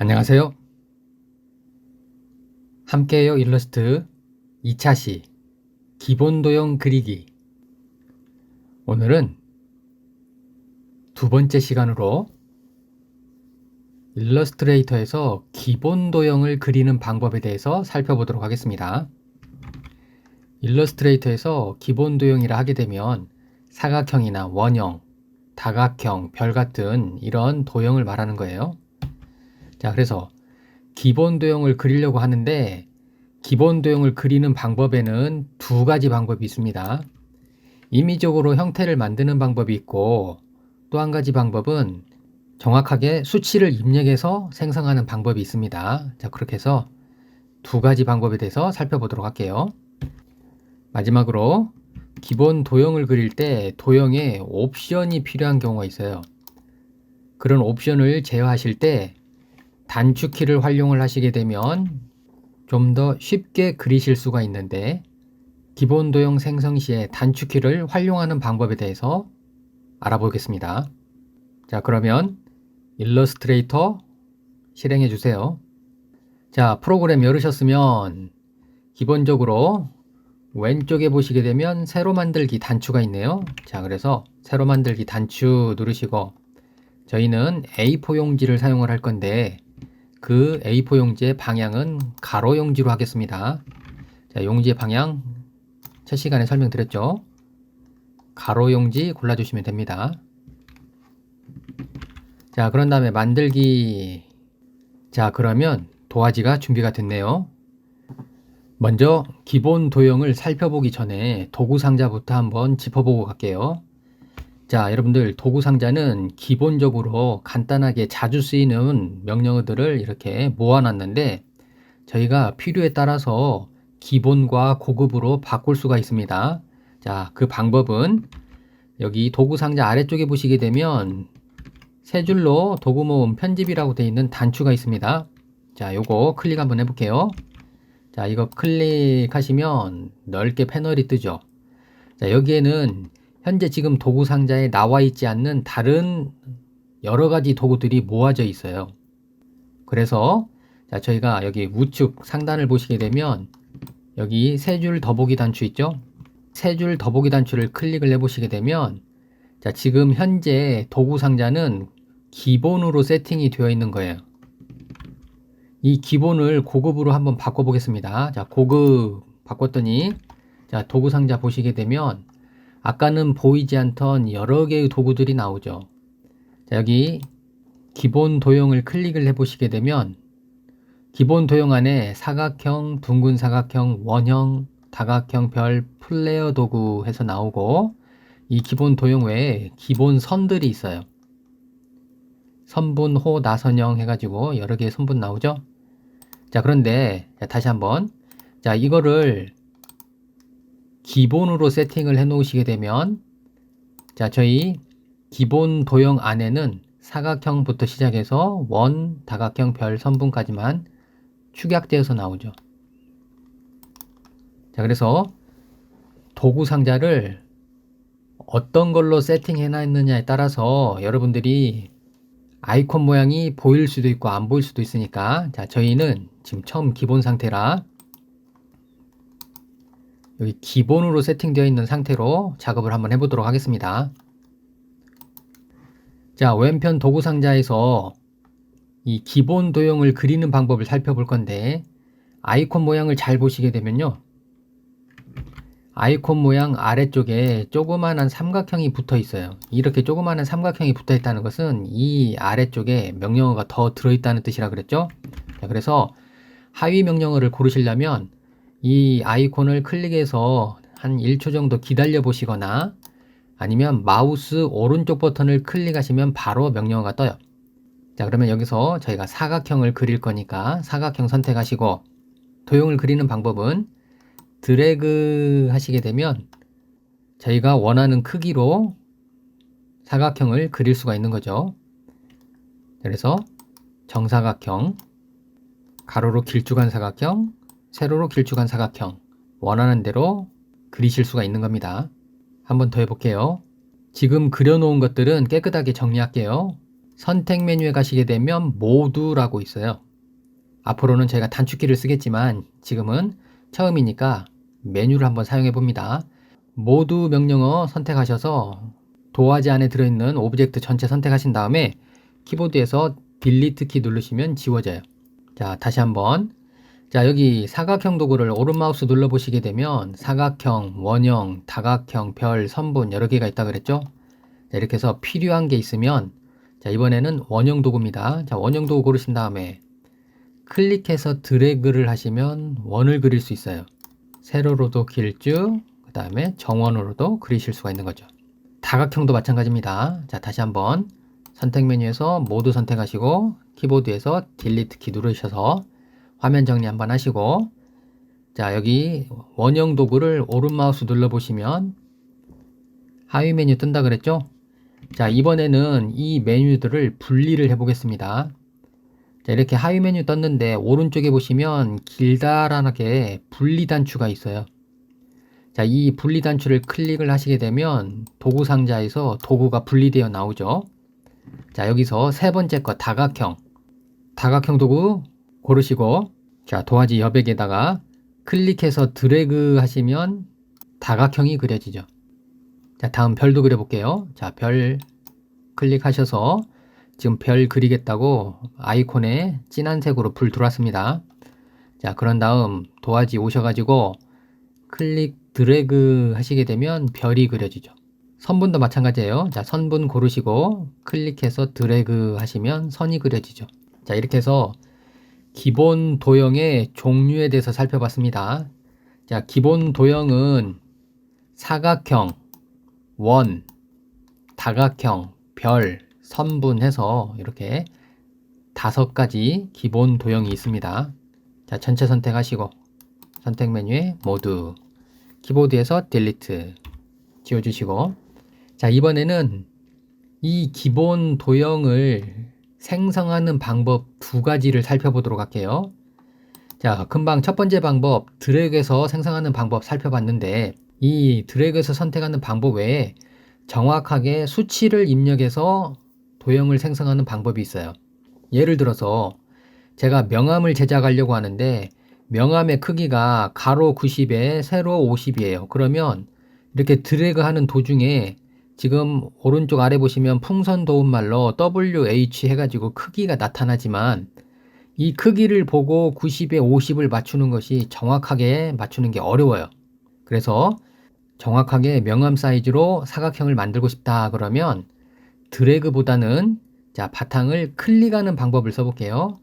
안녕하세요. 함께해요 일러스트 2차 시 기본 도형 그리기. 오늘은 두 번째 시간으로 일러스트레이터에서 기본 도형을 그리는 방법에 대해서 살펴보도록 하겠습니다. 일러스트레이터에서 기본 도형이라 하게 되면 사각형이나 원형, 다각형, 별 같은 이런 도형을 말하는 거예요. 자, 그래서 기본 도형을 그리려고 하는데 기본 도형을 그리는 방법에는 두 가지 방법이 있습니다. 임의적으로 형태를 만드는 방법이 있고 또 한 가지 방법은 정확하게 수치를 입력해서 생성하는 방법이 있습니다. 자, 그렇게 해서 두 가지 방법에 대해서 살펴보도록 할게요. 마지막으로 기본 도형을 그릴 때 도형에 옵션이 필요한 경우가 있어요. 그런 옵션을 제어하실 때 단축키를 활용을 하시게 되면 좀 더 쉽게 그리실 수가 있는데 기본 도형 생성 시에 단축키를 활용하는 방법에 대해서 알아보겠습니다. 자, 그러면 일러스트레이터 실행해 주세요. 자, 프로그램 열으셨으면 기본적으로 왼쪽에 보시게 되면 새로 만들기 단추가 있네요. 자, 그래서 새로 만들기 단추 누르시고 저희는 A4 용지를 사용을 할 건데 그 A4 용지의 방향은 가로 용지로 하겠습니다. 자, 용지의 방향 첫 시간에 설명드렸죠. 가로 용지 골라주시면 됩니다. 자, 그런 다음에 만들기. 자, 그러면 도화지가 준비가 됐네요. 먼저 기본 도형을 살펴보기 전에 도구 상자부터 한번 짚어보고 갈게요. 자, 여러분들 도구 상자는 기본적으로 간단하게 자주 쓰이는 명령어들을 이렇게 모아놨는데 저희가 필요에 따라서 기본과 고급으로 바꿀 수가 있습니다. 자, 그 방법은 여기 도구 상자 아래쪽에 보시게 되면 세 줄로 도구 모음 편집이라고 되어 있는 단추가 있습니다. 자, 요거 클릭 한번 해볼게요. 자, 이거 클릭하시면 넓게 패널이 뜨죠. 자, 여기에는 현재 지금 도구 상자에 나와 있지 않는 다른 여러 가지 도구들이 모아져 있어요. 그래서 자, 저희가 여기 우측 상단을 보시게 되면 여기 세 줄 더보기 단추 있죠? 세 줄 더보기 단추를 클릭을 해 보시게 되면 자, 지금 현재 도구 상자는 기본으로 세팅이 되어 있는 거예요. 이 기본을 고급으로 한번 바꿔 보겠습니다. 자, 고급 바꿨더니 자, 도구 상자 보시게 되면 아까는 보이지 않던 여러 개의 도구들이 나오죠. 자, 여기 기본 도형을 클릭을 해 보시게 되면 기본 도형 안에 사각형, 둥근 사각형, 원형, 다각형, 별, 플레이어 도구 해서 나오고 이 기본 도형 외에 기본 선들이 있어요. 선분, 호, 나선형 해가지고 여러 개의 선분 나오죠. 자, 그런데 다시 한번 자, 이거를 기본으로 세팅을 해 놓으시게 되면 자, 저희 기본 도형 안에는 사각형부터 시작해서 원, 다각형, 별, 선분까지만 축약되어서 나오죠. 자, 그래서 도구 상자를 어떤 걸로 세팅해 놨느냐에 따라서 여러분들이 아이콘 모양이 보일 수도 있고 안 보일 수도 있으니까 자, 저희는 지금 처음 기본 상태라 여기 기본으로 세팅되어 있는 상태로 작업을 한번 해보도록 하겠습니다. 자, 왼편 도구 상자에서 이 기본 도형을 그리는 방법을 살펴볼 건데 아이콘 모양을 잘 보시게 되면요. 아이콘 모양 아래쪽에 조그마한 삼각형이 붙어 있어요. 이렇게 조그마한 삼각형이 붙어 있다는 것은 이 아래쪽에 명령어가 더 들어있다는 뜻이라 그랬죠. 자, 그래서 하위 명령어를 고르시려면 이 아이콘을 클릭해서 한 1초 정도 기다려 보시거나 아니면 마우스 오른쪽 버튼을 클릭하시면 바로 명령어가 떠요. 자, 그러면 여기서 저희가 사각형을 그릴 거니까 사각형 선택하시고 도형을 그리는 방법은 드래그 하시게 되면 저희가 원하는 크기로 사각형을 그릴 수가 있는 거죠. 그래서 정사각형, 가로로 길쭉한 사각형, 세로로 길쭉한 사각형 원하는 대로 그리실 수가 있는 겁니다. 한번 더 해볼게요. 지금 그려놓은 것들은 깨끗하게 정리할게요. 선택 메뉴에 가시게 되면 모두라고 있어요. 앞으로는 저희가 단축키를 쓰겠지만 지금은 처음이니까 메뉴를 한번 사용해 봅니다. 모두 명령어 선택하셔서 도화지 안에 들어있는 오브젝트 전체 선택하신 다음에 키보드에서 딜리트 키 누르시면 지워져요. 자, 다시 한번. 자, 여기 사각형 도구를 오른 마우스 눌러 보시게 되면 사각형, 원형, 다각형, 별, 선분 여러 개가 있다 그랬죠? 자, 이렇게 해서 필요한 게 있으면 자, 이번에는 원형 도구입니다. 자, 원형 도구 고르신 다음에 클릭해서 드래그를 하시면 원을 그릴 수 있어요. 세로로도 길쭉, 그 다음에 정원으로도 그리실 수가 있는 거죠. 다각형도 마찬가지입니다. 자, 다시 한번 선택 메뉴에서 모두 선택하시고 키보드에서 딜리트 키 누르셔서 화면 정리 한번 하시고 자, 여기 원형 도구를 오른 마우스 눌러 보시면 하위 메뉴 뜬다 그랬죠? 자, 이번에는 이 메뉴들을 분리를 해 보겠습니다. 자, 이렇게 하위 메뉴 떴는데 오른쪽에 보시면 길다랗게 분리 단추가 있어요. 자, 이 분리 단추를 클릭을 하시게 되면 도구 상자에서 도구가 분리되어 나오죠. 자, 여기서 세 번째 거 다각형 도구 고르시고 자, 도화지 여백에다가 클릭해서 드래그 하시면 다각형이 그려지죠. 자, 다음 별도 그려볼게요. 자, 별 클릭하셔서 지금 별 그리겠다고 아이콘에 진한 색으로 불 들어왔습니다. 자, 그런 다음 도화지 오셔가지고 클릭 드래그 하시게 되면 별이 그려지죠. 선분도 마찬가지예요. 자, 선분 고르시고 클릭해서 드래그 하시면 선이 그려지죠. 자, 이렇게 해서 기본 도형의 종류에 대해서 살펴봤습니다. 자, 기본 도형은 사각형, 원, 다각형, 별, 선분 해서 이렇게 5가지 기본 도형이 있습니다. 자, 전체 선택하시고 선택 메뉴에 모두 키보드에서 딜리트 지워주시고 자, 이번에는 이 기본 도형을 생성하는 방법 2가지를 살펴보도록 할게요. 자, 금방 첫 번째 방법 드래그해서 생성하는 방법 살펴봤는데 이 드래그해서 선택하는 방법 외에 정확하게 수치를 입력해서 도형을 생성하는 방법이 있어요. 예를 들어서 제가 명암을 제작하려고 하는데 명암의 크기가 가로 90에 세로 50이에요. 그러면 이렇게 드래그하는 도중에 지금 오른쪽 아래 보시면 풍선 도움말로 WH 해가지고 크기가 나타나지만 이 크기를 보고 90에 50을 맞추는 것이 정확하게 맞추는 게 어려워요. 그래서 정확하게 명암 사이즈로 사각형을 만들고 싶다 그러면 드래그보다는 자, 바탕을 클릭하는 방법을 써볼게요.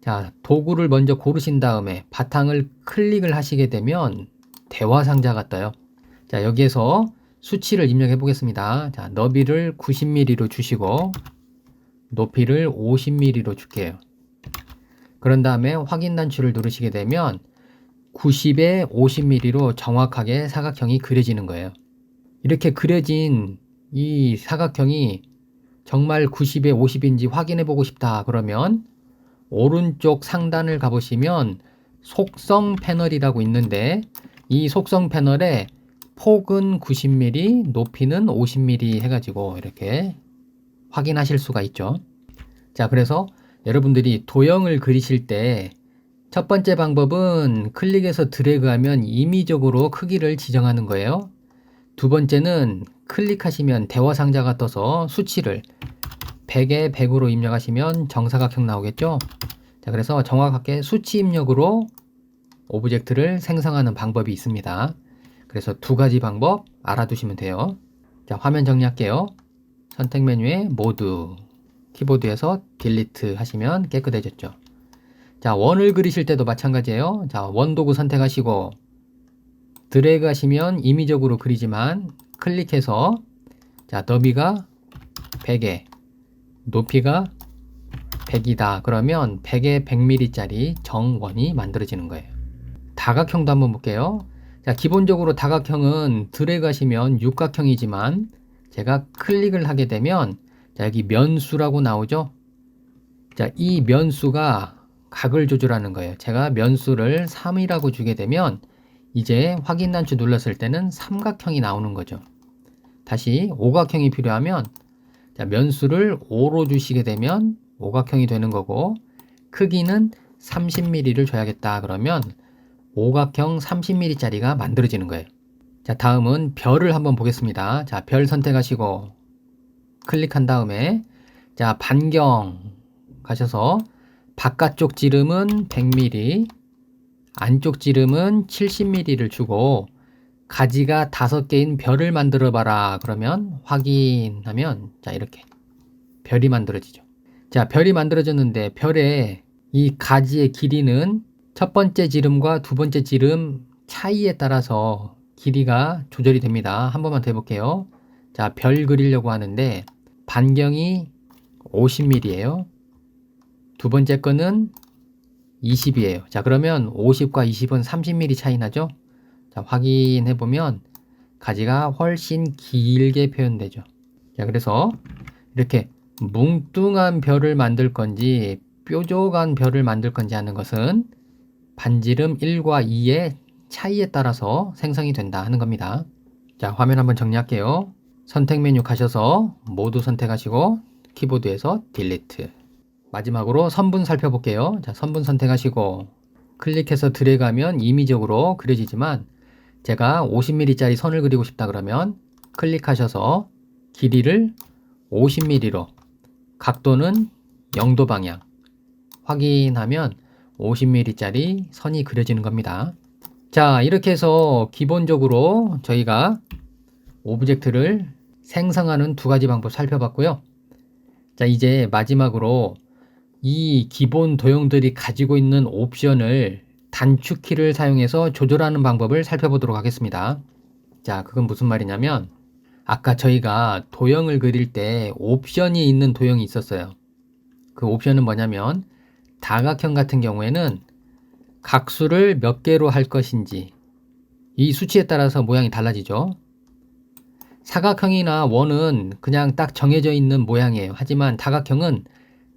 자, 도구를 먼저 고르신 다음에 바탕을 클릭을 하시게 되면 대화 상자가 떠요. 자, 여기에서 수치를 입력해 보겠습니다. 자, 너비를 90mm로 주시고 높이를 50mm로 줄게요. 그런 다음에 확인 단추를 누르시게 되면 90에 50mm로 정확하게 사각형이 그려지는 거예요. 이렇게 그려진 이 사각형이 정말 90에 50인지 확인해 보고 싶다 그러면 오른쪽 상단을 가보시면 속성 패널이라고 있는데 이 속성 패널에 폭은 90mm, 높이는 50mm 해가지고 이렇게 확인하실 수가 있죠. 자, 그래서 여러분들이 도형을 그리실 때 첫 번째 방법은 클릭해서 드래그하면 임의적으로 크기를 지정하는 거예요. 두 번째는 클릭하시면 대화 상자가 떠서 수치를 100에 100으로 입력하시면 정사각형 나오겠죠. 자, 그래서 정확하게 수치 입력으로 오브젝트를 생성하는 방법이 있습니다. 그래서 2가지 방법 알아두시면 돼요. 자, 화면 정리할게요. 선택 메뉴에 모두 키보드에서 딜리트 하시면 깨끗해졌죠. 자, 원을 그리실 때도 마찬가지예요. 자, 원 도구 선택하시고 드래그 하시면 임의적으로 그리지만 클릭해서 자, 너비가 100에 높이가 100이다 그러면 100에 100mm 짜리 정원이 만들어지는 거예요. 다각형도 한번 볼게요. 자, 기본적으로 다각형은 드래그 하시면 육각형이지만 제가 클릭을 하게 되면 자, 여기 면수라고 나오죠. 자, 이 면수가 각을 조절하는 거예요. 제가 면수를 3이라고 주게 되면 이제 확인 단추 눌렀을 때는 삼각형이 나오는 거죠. 다시 오각형이 필요하면 자, 면수를 5로 주시게 되면 오각형이 되는 거고, 크기는 30mm를 줘야겠다 그러면 오각형 30mm 짜리가 만들어지는 거예요. 자, 다음은 별을 한번 보겠습니다. 자, 별 선택하시고 클릭한 다음에 자, 반경 가셔서 바깥쪽 지름은 100mm, 안쪽 지름은 70mm를 주고 가지가 5개인 별을 만들어 봐라 그러면 확인하면 자, 이렇게 별이 만들어지죠. 자, 별이 만들어졌는데 별의 이 가지의 길이는 첫 번째 지름과 두 번째 지름 차이에 따라서 길이가 조절이 됩니다. 한 번만 더 해볼게요. 자, 별 그리려고 하는데 반경이 50mm예요. 두 번째 거는 20이에요. 자, 그러면 50과 20은 30mm 차이 나죠? 자, 확인해 보면 가지가 훨씬 길게 표현되죠. 자, 그래서 이렇게 뭉뚱한 별을 만들 건지 뾰족한 별을 만들 건지 하는 것은 반지름 1과 2의 차이에 따라서 생성이 된다 하는 겁니다. 자, 화면 한번 정리할게요. 선택 메뉴 가셔서 모두 선택하시고 키보드에서 딜리트. 마지막으로 선분 살펴볼게요. 자, 선분 선택하시고 클릭해서 드래그하면 임의적으로 그려지지만 제가 50mm 짜리 선을 그리고 싶다 그러면 클릭하셔서 길이를 50mm로 각도는 0도 방향 확인하면 50mm 짜리 선이 그려지는 겁니다. 자, 이렇게 해서 기본적으로 저희가 오브젝트를 생성하는 두 가지 방법 살펴봤고요. 자, 이제 마지막으로 이 기본 도형들이 가지고 있는 옵션을 단축키를 사용해서 조절하는 방법을 살펴보도록 하겠습니다. 자, 그건 무슨 말이냐면 아까 저희가 도형을 그릴 때 옵션이 있는 도형이 있었어요. 그 옵션은 뭐냐면 다각형 같은 경우에는 각수를 몇 개로 할 것인지 이 수치에 따라서 모양이 달라지죠. 사각형이나 원은 그냥 딱 정해져 있는 모양이에요. 하지만 다각형은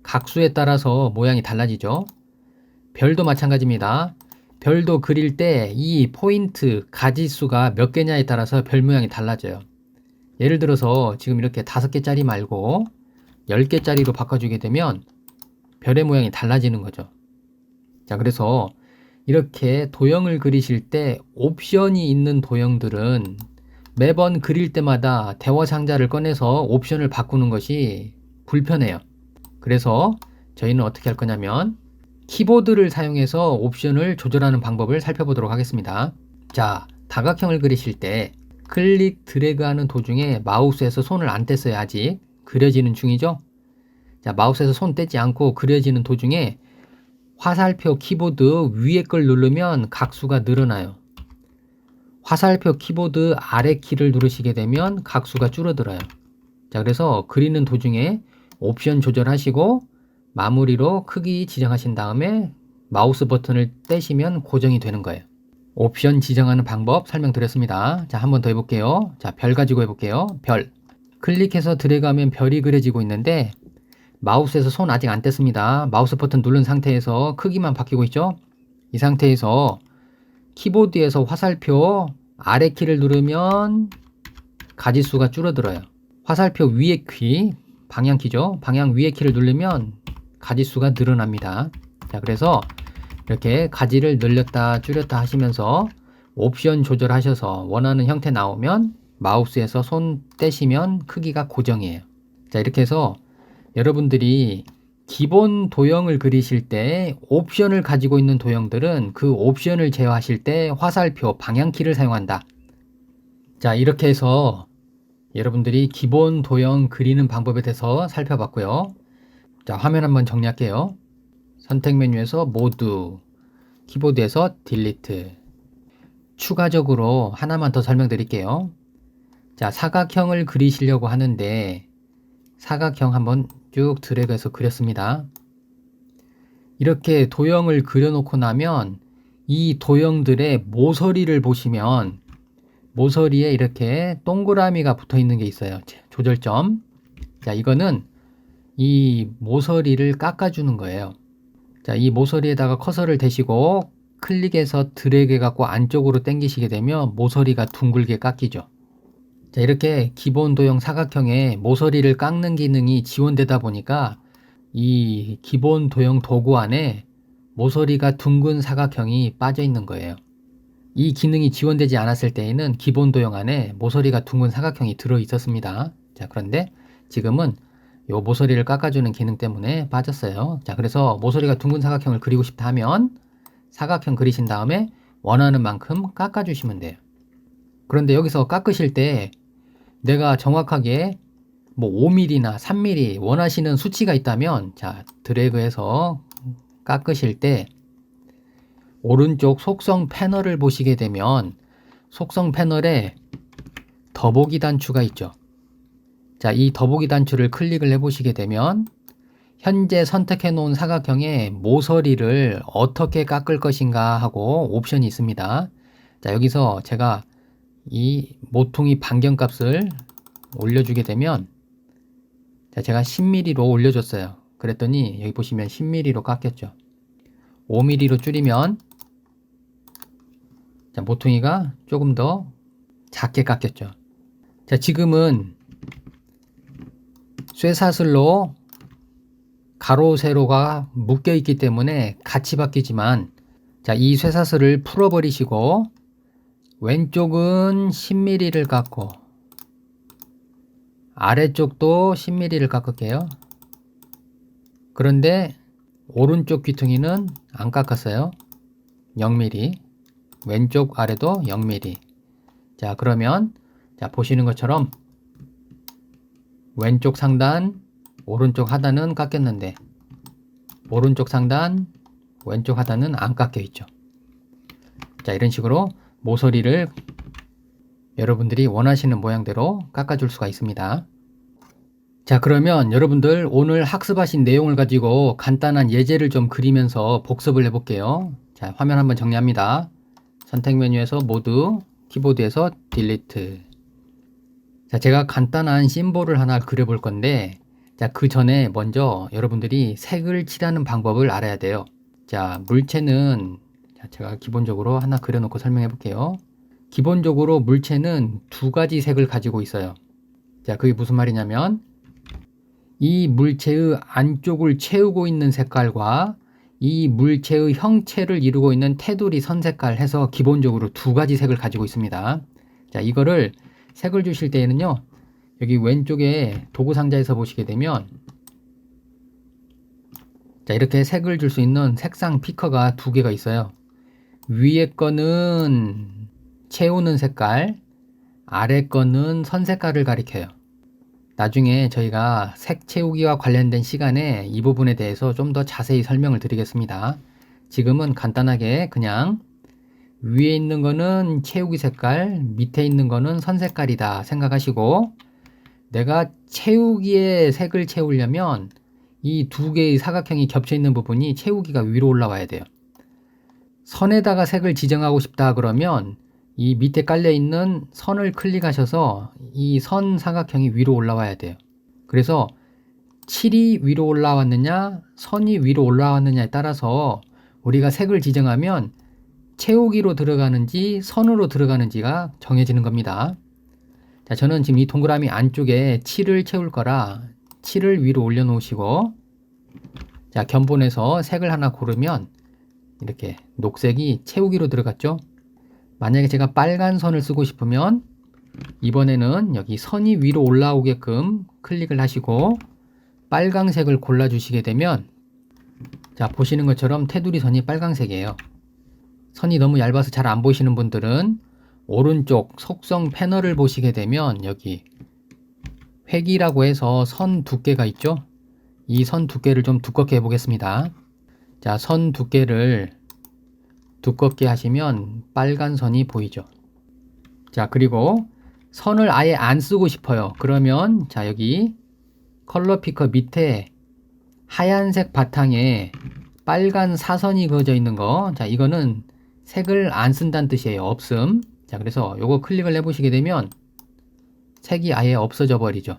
각수에 따라서 모양이 달라지죠. 별도 마찬가지입니다. 별도 그릴 때 이 포인트 가지수가 몇 개냐에 따라서 별 모양이 달라져요. 예를 들어서 지금 이렇게 5개짜리 말고 10개짜리로 바꿔주게 되면 별의 모양이 달라지는 거죠. 자, 그래서 이렇게 도형을 그리실 때 옵션이 있는 도형들은 매번 그릴 때마다 대화 상자를 꺼내서 옵션을 바꾸는 것이 불편해요. 그래서 저희는 어떻게 할 거냐면 키보드를 사용해서 옵션을 조절하는 방법을 살펴보도록 하겠습니다. 자, 다각형을 그리실 때 클릭 드래그하는 도중에 마우스에서 손을 안 뗐어요. 아직 그려지는 중이죠. 자, 마우스에서 손 떼지 않고 그려지는 도중에 화살표 키보드 위에 걸 누르면 각수가 늘어나요. 화살표 키보드 아래 키를 누르시게 되면 각수가 줄어들어요. 자, 그래서 그리는 도중에 옵션 조절하시고 마무리로 크기 지정하신 다음에 마우스 버튼을 떼시면 고정이 되는 거예요. 옵션 지정하는 방법 설명드렸습니다. 자, 한 번 더 해볼게요. 자, 별 가지고 해볼게요. 별. 클릭해서 드래그하면 별이 그려지고 있는데 마우스에서 손 아직 안 뗐습니다. 마우스 버튼 누른 상태에서 크기만 바뀌고 있죠. 이 상태에서 키보드에서 화살표 아래 키를 누르면 가지수가 줄어들어요. 화살표 위에 키, 방향키죠. 방향 위에 키를 누르면 가지수가 늘어납니다. 자, 그래서 이렇게 가지를 늘렸다 줄였다 하시면서 옵션 조절하셔서 원하는 형태 나오면 마우스에서 손 떼시면 크기가 고정이에요. 자, 이렇게 해서 여러분들이 기본 도형을 그리실 때 옵션을 가지고 있는 도형들은 그 옵션을 제어하실 때 화살표 방향키를 사용한다. 자, 이렇게 해서 여러분들이 기본 도형 그리는 방법에 대해서 살펴봤고요. 자, 화면 한번 정리할게요. 선택 메뉴에서 모두, 키보드에서 딜리트. 추가적으로 하나만 더 설명드릴게요. 자, 사각형을 그리시려고 하는데 사각형 한번 쭉 드래그해서 그렸습니다. 이렇게 도형을 그려놓고 나면 이 도형들의 모서리를 보시면 모서리에 이렇게 동그라미가 붙어 있는 게 있어요. 조절점. 자, 이거는 이 모서리를 깎아주는 거예요. 자, 이 모서리에다가 커서를 대시고 클릭해서 드래그 해갖고 안쪽으로 당기시게 되면 모서리가 둥글게 깎이죠. 자, 이렇게 기본 도형 사각형에 모서리를 깎는 기능이 지원되다 보니까 이 기본 도형 도구 안에 모서리가 둥근 사각형이 빠져 있는 거예요. 이 기능이 지원되지 않았을 때에는 기본 도형 안에 모서리가 둥근 사각형이 들어 있었습니다. 자, 그런데 지금은 요 모서리를 깎아주는 기능 때문에 빠졌어요. 자, 그래서 모서리가 둥근 사각형을 그리고 싶다 하면 사각형 그리신 다음에 원하는 만큼 깎아주시면 돼요. 그런데 여기서 깎으실 때 내가 정확하게 뭐 5mm나 3mm 원하시는 수치가 있다면, 자, 드래그해서 깎으실 때 오른쪽 속성 패널을 보시게 되면 속성 패널에 더보기 단추가 있죠. 자, 이 더보기 단추를 클릭을 해 보시게 되면 현재 선택해 놓은 사각형의 모서리를 어떻게 깎을 것인가 하고 옵션이 있습니다. 자, 여기서 제가 이 모퉁이 반경값을 올려주게 되면, 자, 제가 10mm로 올려줬어요. 그랬더니 여기 보시면 10mm로 깎였죠. 5mm로 줄이면, 자, 모퉁이가 조금 더 작게 깎였죠. 자, 지금은 쇠사슬로 가로 세로가 묶여 있기 때문에 같이 바뀌지만, 자, 이 쇠사슬을 풀어버리시고 왼쪽은 10mm를 깎고 아래쪽도 10mm를 깎을게요. 그런데 오른쪽 귀퉁이는 안 깎았어요. 0mm. 왼쪽 아래도 0mm. 자, 그러면 자, 보시는 것처럼 왼쪽 상단, 오른쪽 하단은 깎였는데 오른쪽 상단, 왼쪽 하단은 안 깎여 있죠. 자, 이런 식으로 모서리를 여러분들이 원하시는 모양대로 깎아줄 수가 있습니다. 자, 그러면 여러분들 오늘 학습하신 내용을 가지고 간단한 예제를 좀 그리면서 복습을 해볼게요. 자, 화면 한번 정리합니다. 선택 메뉴에서 모두, 키보드에서 딜리트. 자, 제가 간단한 심볼을 하나 그려볼 건데, 자, 그 전에 먼저 여러분들이 색을 칠하는 방법을 알아야 돼요. 자, 물체는, 자, 제가 기본적으로 하나 그려놓고 설명해 볼게요. 기본적으로 물체는 두 가지 색을 가지고 있어요. 자, 그게 무슨 말이냐면 이 물체의 안쪽을 채우고 있는 색깔과 이 물체의 형체를 이루고 있는 테두리 선 색깔 해서 기본적으로 두 가지 색을 가지고 있습니다. 자, 이거를 색을 주실 때에는요, 여기 왼쪽에 도구 상자에서 보시게 되면, 자, 이렇게 색을 줄 수 있는 색상 피커가 두 개가 있어요. 위에 거는 채우는 색깔, 아래 거는 선 색깔을 가리켜요. 나중에 저희가 색 채우기와 관련된 시간에 이 부분에 대해서 좀 더 자세히 설명을 드리겠습니다. 지금은 간단하게 그냥 위에 있는 거는 채우기 색깔, 밑에 있는 거는 선 색깔이다 생각하시고, 내가 채우기에 색을 채우려면 이 두 개의 사각형이 겹쳐 있는 부분이 채우기가 위로 올라와야 돼요. 선에다가 색을 지정하고 싶다 그러면 이 밑에 깔려 있는 선을 클릭하셔서 이 선 사각형이 위로 올라와야 돼요. 그래서 칠이 위로 올라왔느냐, 선이 위로 올라왔느냐에 따라서 우리가 색을 지정하면 채우기로 들어가는지 선으로 들어가는지가 정해지는 겁니다. 자, 저는 지금 이 동그라미 안쪽에 칠을 채울 거라 칠을 위로 올려 놓으시고, 자, 견본에서 색을 하나 고르면 이렇게 녹색이 채우기로 들어갔죠. 만약에 제가 빨간 선을 쓰고 싶으면 이번에는 여기 선이 위로 올라오게끔 클릭을 하시고 빨강색을 골라 주시게 되면, 자, 보시는 것처럼 테두리 선이 빨강색이에요. 선이 너무 얇아서 잘 안 보이시는 분들은 오른쪽 속성 패널을 보시게 되면 여기 획이라고 해서 선 두께가 있죠. 이 선 두께를 좀 두껍게 해보겠습니다. 자, 선 두께를 두껍게 하시면 빨간 선이 보이죠. 자, 그리고 선을 아예 안 쓰고 싶어요. 그러면 자, 여기 컬러 피커 밑에 하얀색 바탕에 빨간 사선이 그어져 있는 거, 자, 이거는 색을 안 쓴다는 뜻이에요. 없음. 자, 그래서 요거 클릭을 해보시게 되면 색이 아예 없어져 버리죠.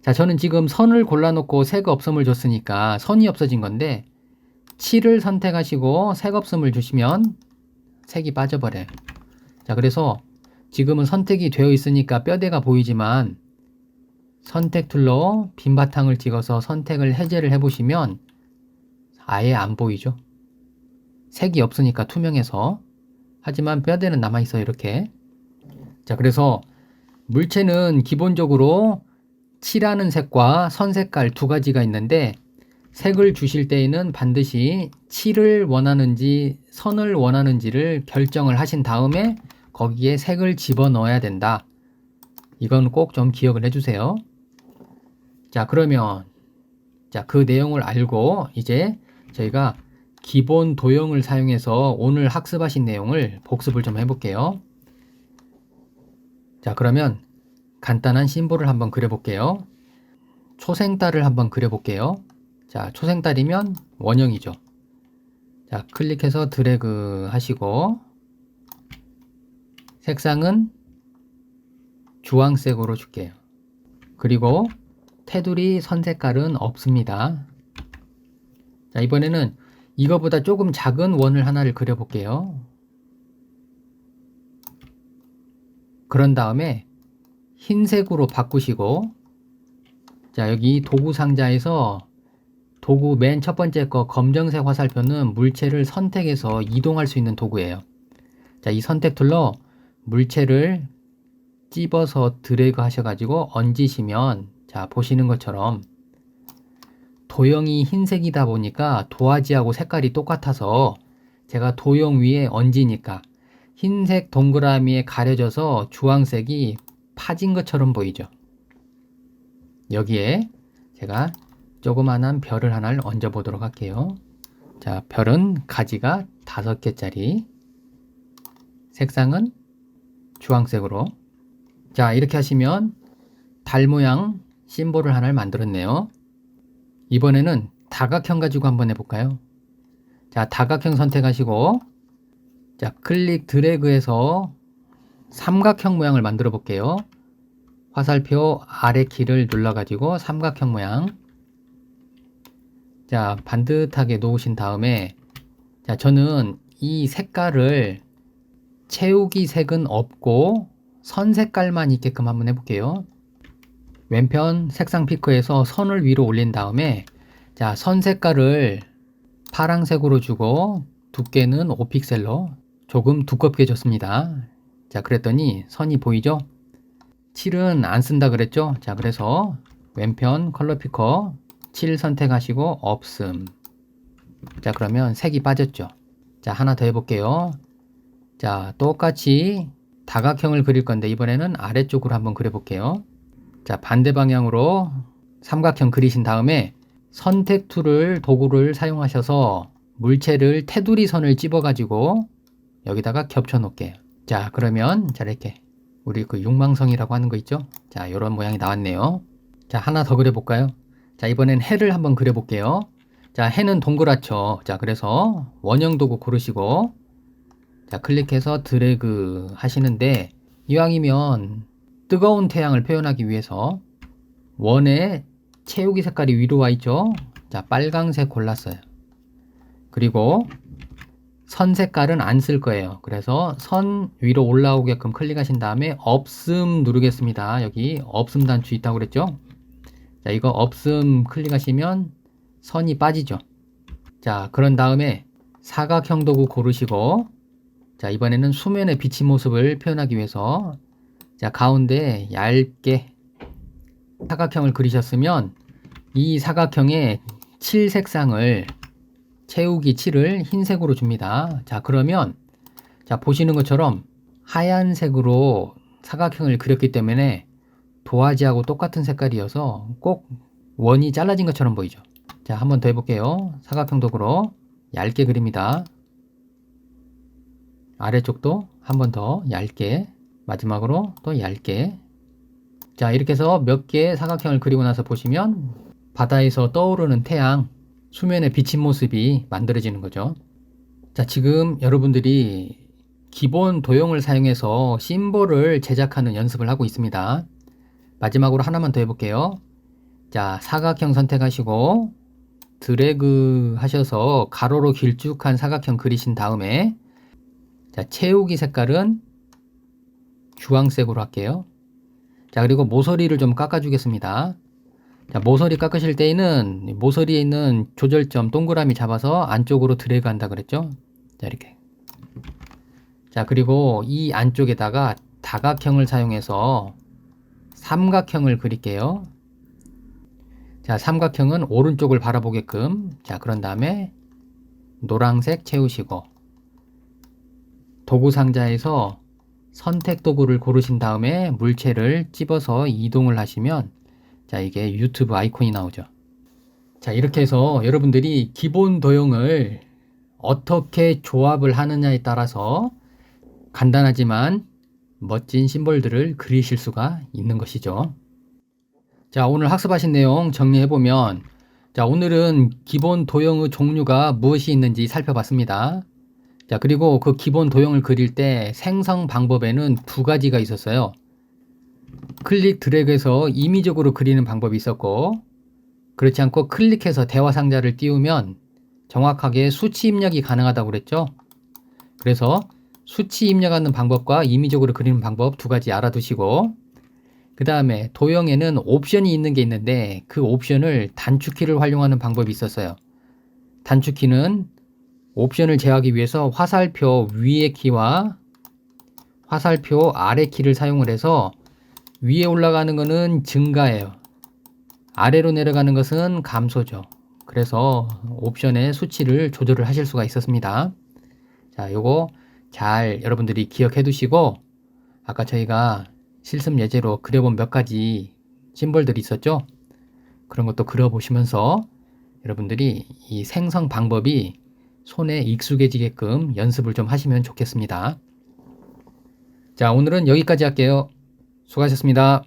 자, 저는 지금 선을 골라놓고 색 없음을 줬으니까 선이 없어진 건데, 칠을 선택하시고 색 없음을 주시면 색이 빠져버려요. 자, 그래서 지금은 선택이 되어 있으니까 뼈대가 보이지만 선택 툴로 빈 바탕을 찍어서 선택을 해제를 해보시면 아예 안 보이죠. 색이 없으니까 투명해서. 하지만 뼈대는 남아있어요. 이렇게. 자, 그래서 물체는 기본적으로 칠하는 색과 선 색깔 두 가지가 있는데 색을 주실 때에는 반드시 칠을 원하는지 선을 원하는지를 결정을 하신 다음에 거기에 색을 집어넣어야 된다. 이건 꼭 좀 기억을 해주세요. 자, 그러면 그 내용을 알고 이제 저희가 기본 도형을 사용해서 오늘 학습하신 내용을 복습을 좀 해볼게요. 자, 그러면 간단한 심볼을 한번 그려볼게요. 초생달을 한번 그려볼게요. 자, 초생달이면 원형이죠. 자, 클릭해서 드래그 하시고 색상은 주황색으로 줄게요. 그리고 테두리 선 색깔은 없습니다. 자, 이번에는 이거보다 조금 작은 원을 하나를 그려볼게요. 그런 다음에 흰색으로 바꾸시고 자, 여기 도구 상자에서 도구 맨 첫 번째 거 검정색 화살표는 물체를 선택해서 이동할 수 있는 도구예요. 자, 이 선택 툴로 물체를 찝어서 드래그 하셔가지고 얹으시면 자, 보시는 것처럼 도형이 흰색이다 보니까 도화지하고 색깔이 똑같아서 제가 도형 위에 얹으니까 흰색 동그라미에 가려져서 주황색이 파진 것처럼 보이죠. 여기에 제가 조그만한 별을 하나를 얹어 보도록 할게요. 자, 별은 가지가 5개짜리, 색상은 주황색으로. 자, 이렇게 하시면 달 모양 심볼을 하나를 만들었네요. 이번에는 다각형 가지고 한번 해볼까요? 자, 다각형 선택하시고 자, 클릭 드래그해서 삼각형 모양을 만들어 볼게요. 화살표 아래 키를 눌러가지고 삼각형 모양. 자, 반듯하게 놓으신 다음에 자, 저는 이 색깔을 채우기 색은 없고 선 색깔만 있게끔 한번 해볼게요. 왼편 색상 피커에서 선을 위로 올린 다음에 자, 선 색깔을 파란색으로 주고 두께는 5픽셀로 조금 두껍게 줬습니다. 자, 그랬더니 선이 보이죠? 칠은 안 쓴다 그랬죠? 자, 그래서 왼편 컬러 피커 칠 선택하시고 없음. 자, 그러면 색이 빠졌죠? 자, 하나 더 해볼게요. 자, 똑같이 다각형을 그릴 건데 이번에는 아래쪽으로 한번 그려볼게요. 자, 반대 방향으로 삼각형 그리신 다음에 선택 툴을 도구를 사용하셔서 물체를 테두리 선을 집어가지고 여기다가 겹쳐 놓을게요. 자, 그러면 자, 이렇게 우리 그 육망성이라고 하는 거 있죠? 자, 이런 모양이 나왔네요. 자, 하나 더 그려볼까요? 자, 이번엔 해를 한번 그려볼게요. 자, 해는 동그랗죠? 자, 그래서 원형 도구 고르시고 자, 클릭해서 드래그 하시는데 이왕이면 뜨거운 태양을 표현하기 위해서 원의 채우기 색깔이 위로 와 있죠? 자, 빨강색 골랐어요. 그리고 선 색깔은 안 쓸 거예요. 그래서 선 위로 올라오게끔 클릭하신 다음에 없음 누르겠습니다. 여기 없음 단추 있다고 그랬죠? 자, 이거 없음 클릭하시면 선이 빠지죠. 자, 그런 다음에 사각형 도구 고르시고 자, 이번에는 수면에 비친 모습을 표현하기 위해서 자, 가운데 얇게 사각형을 그리셨으면 이 사각형의 칠 색상을 채우기 칠을 흰색으로 줍니다. 자, 그러면 자, 보시는 것처럼 하얀색으로 사각형을 그렸기 때문에 도화지하고 똑같은 색깔이어서 꼭 원이 잘라진 것처럼 보이죠. 자, 한번 더 해볼게요. 사각형 도구로 얇게 그립니다. 아래쪽도 한 번 더 얇게, 마지막으로 또 얇게. 자, 이렇게 해서 몇 개의 사각형을 그리고 나서 보시면 바다에서 떠오르는 태양, 수면에 비친 모습이 만들어지는 거죠. 자, 지금 여러분들이 기본 도형을 사용해서 심볼을 제작하는 연습을 하고 있습니다. 마지막으로 하나만 더 해볼게요. 자, 사각형 선택하시고 드래그 하셔서 가로로 길쭉한 사각형 그리신 다음에 자, 채우기 색깔은 주황색으로 할게요. 자, 그리고 모서리를 좀 깎아주겠습니다. 자, 모서리 깎으실 때에는 모서리에 있는 조절점 동그라미 잡아서 안쪽으로 드래그 한다 그랬죠? 자, 이렇게. 자, 그리고 이 안쪽에다가 다각형을 사용해서 삼각형을 그릴게요. 자, 삼각형은 오른쪽을 바라보게끔. 자, 그런 다음에 노란색 채우시고 도구 상자에서 선택 도구를 고르신 다음에 물체를 집어서 이동을 하시면 자, 이게 유튜브 아이콘이 나오죠. 자, 이렇게 해서 여러분들이 기본 도형을 어떻게 조합을 하느냐에 따라서 간단하지만 멋진 심볼들을 그리실 수가 있는 것이죠. 자, 오늘 학습하신 내용 정리해보면 자, 오늘은 기본 도형의 종류가 무엇이 있는지 살펴봤습니다. 자, 그리고 그 기본 도형을 그릴 때 생성 방법에는 두 가지가 있었어요. 클릭 드래그해서 임의적으로 그리는 방법이 있었고, 그렇지 않고 클릭해서 대화 상자를 띄우면 정확하게 수치 입력이 가능하다고 그랬죠. 그래서 수치 입력하는 방법과 임의적으로 그리는 방법 두 가지 알아두시고, 그 다음에 도형에는 옵션이 있는 게 있는데 그 옵션을 단축키를 활용하는 방법이 있었어요. 단축키는 옵션을 제어하기 위해서 화살표 위의 키와 화살표 아래 키를 사용을 해서 위에 올라가는 것은 증가예요. 아래로 내려가는 것은 감소죠. 그래서 옵션의 수치를 조절을 하실 수가 있었습니다. 자, 요거 잘 여러분들이 기억해 두시고 아까 저희가 실습 예제로 그려본 몇 가지 심볼들이 있었죠. 그런 것도 그려보시면서 여러분들이 이 생성 방법이 손에 익숙해지게끔 연습을 좀 하시면 좋겠습니다. 자, 오늘은 여기까지 할게요. 수고하셨습니다.